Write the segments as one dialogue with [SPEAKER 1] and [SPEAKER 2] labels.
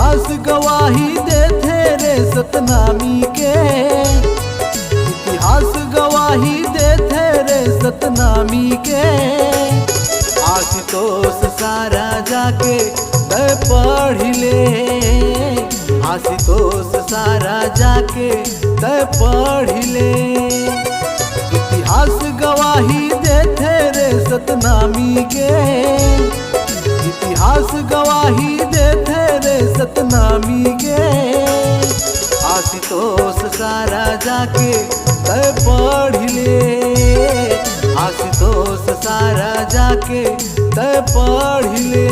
[SPEAKER 1] इतिहास गवाही देते रे सतनामी के, इतिहास गवाही देते रे सतनामी के। आशुतोष सारा जाके तय पढ़ ले, आशुतोष सारा जाके तय पढ़ ले। इतिहास गवाही देते रे सतनामी के, इतिहास गवाही देते रे सतनामी के। आशुतोष सारा जाके तय पढ़ ले, आशुतोष सारा जाके तय पढ़ ले।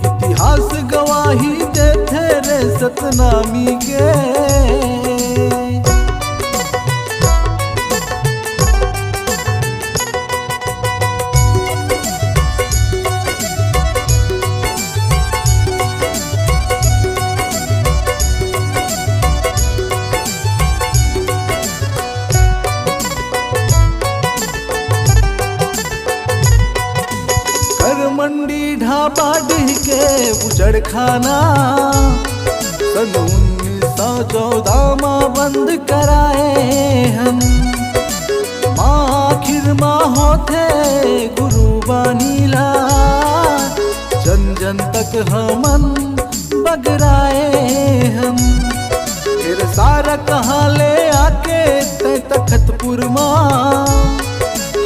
[SPEAKER 1] इतिहास गवाही देते रे सतनामी के। मंडी ढाबा डीह के उजड़ खाना सन 1914 में बंद कराए हम। आखिर माँ होते गुरु बानीला, जन जन तक हमन बगराए हम। फिर सारा कहाँ ले आके तय तखतपुर माँ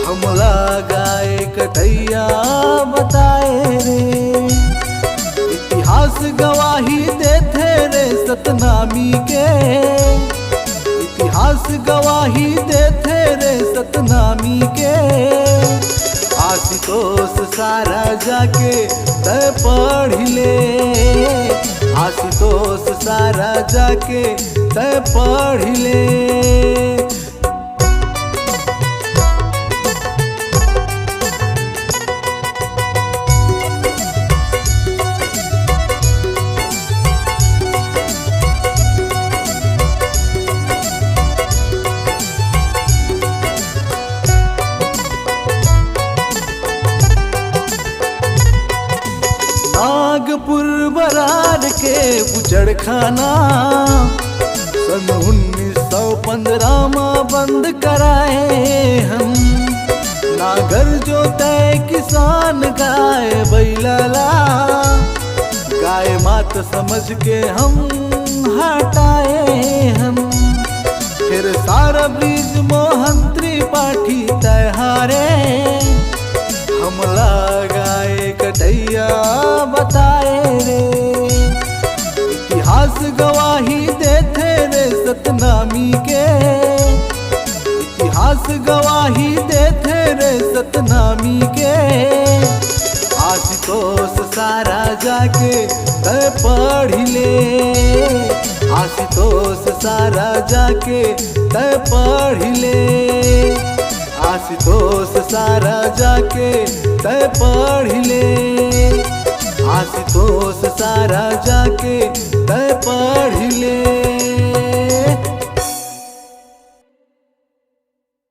[SPEAKER 1] हमला गाए कटैया बताए रे। इतिहास गवाही देते रे सतनामी के, इतिहास गवाही देते रे सतनामी के। आशुतोष सारा जाके तय पढ़ ले, आशुतोष सारा जाके तय पढ़ ले। नागपुर बरार के उजड़ खाना सन 1915 में बंद कराए हम। नागर जोते किसान गाय बैलाला, गाय मात समझ के हम हटाए हम। फिर सारा ब्रिज मोहन त्रिपाठी तय हारे, हमला गाए कटैया बताए रे। इतिहास गवाही देते रे सतनामी के, इतिहास गवाही देते रे सतनामी के। आशुतोष सारा जाके तय पढ़ ले, आशुतोष सारा जाके तय पढ़ ले। आशुतोष सारा जाके तय पढ़ ले, आशुतोष सारा जाके तय पढ़ ले।